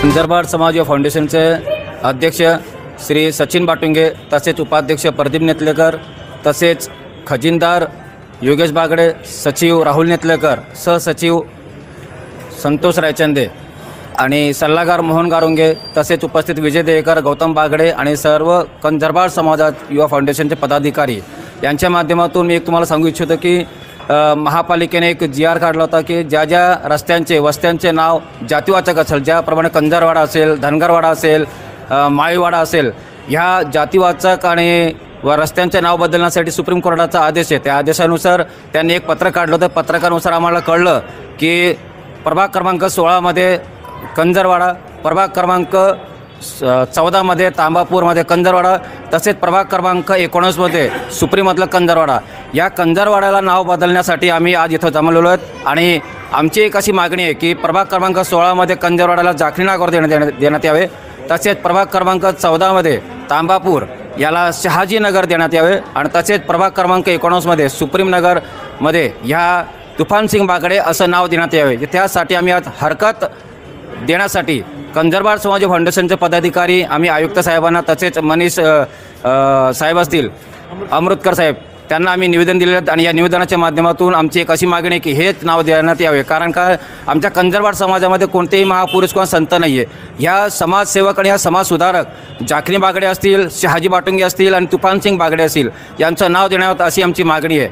कंजरवाड समाज या फाउंडेशनचे अध्यक्ष श्री सचिन बाटुंगे, तसेच उपाध्यक्ष प्रदीप नेतलेकर, तसेच खजिनदार योगेश बागडे, सचिव राहुल नेतलेकर, सहसचिव संतोष रायचंदे आणि सल्लागार मोहन गारुंगे, तसेच उपस्थित विजय देयकर, गौतम बागडे आणि सर्व कंजरवाड समाजात युवा फाउंडेशनचे पदाधिकारी यांच्या माध्यमातून मी एक तुम्हाला सांगू इच्छितो की महापालिकेने एक GR काढला होता की ज्या ज्या रस्त्यांचे वस्त्यांचे नाव जातीवाचक असेल, ज्याप्रमाणे कंजरवाडा असेल, धनगरवाडा असेल, माळीवाडा असेल, ह्या जातीवाचक आणि रस्त्यांचे नाव बदलण्यासाठी सुप्रीम कोर्टाचा आदेश आहे। त्या आदेशानुसार त्यांनी एक पत्र काढलं होतं। पत्रकानुसार आम्हाला कळलं की प्रभाग क्रमांक 16मध्ये कंजरवाडा, प्रभाग क्रमांक 14मध्ये तांबापूरमध्ये कंजरवाडा, तसेच प्रभाग क्रमांक 19मध्ये सुप्रीममधलं कंजरवाडा, या कंजरवाड्याला नाव बदलण्यासाठी आम्ही आज इथं जमलेलो आहोत। आणि आमची एक अशी मागणी आहे की प्रभाग क्रमांक 16मध्ये कंजरवाड्याला जाखणी नागोर देण्यात यावे, तसेच प्रभाग क्रमांक 14मध्ये तांबापूर याला शहाजीनगर देण्यात यावे आणि तसेच प्रभाग क्रमांक 19मध्ये सुप्रीमनगरमध्ये ह्या तुफानसिंग बागडे असं नाव देण्यात यावे। त्यासाठी आम्ही आज हरकत देण्यासाठी कंजरवाड समाज फाउंडेशनचे पदाधिकारी आम्ही आयुक्त साहेबांना, तसेच मनीष साहेब असतील, अमृतकर साहेब, त्यांना आम्ही निवेदन दिलेलं आहे। आणि या निवेदनाच्या माध्यमातून आमची एक अशी मागणी आहे की हेच नाव देण्यात यावे, कारण का आमच्या कंजरवाड समाजामध्ये कोणतेही महापुरुष किंवा संत नाही आहे। ह्या समाजसेवक आणि ह्या समाजसुधारक जाखणी बागडे असतील, शहाजी बाटुंगे असतील आणि तुफानसिंग बागडे असतील यांचं नाव देण्यात अशी आमची मागणी आहे।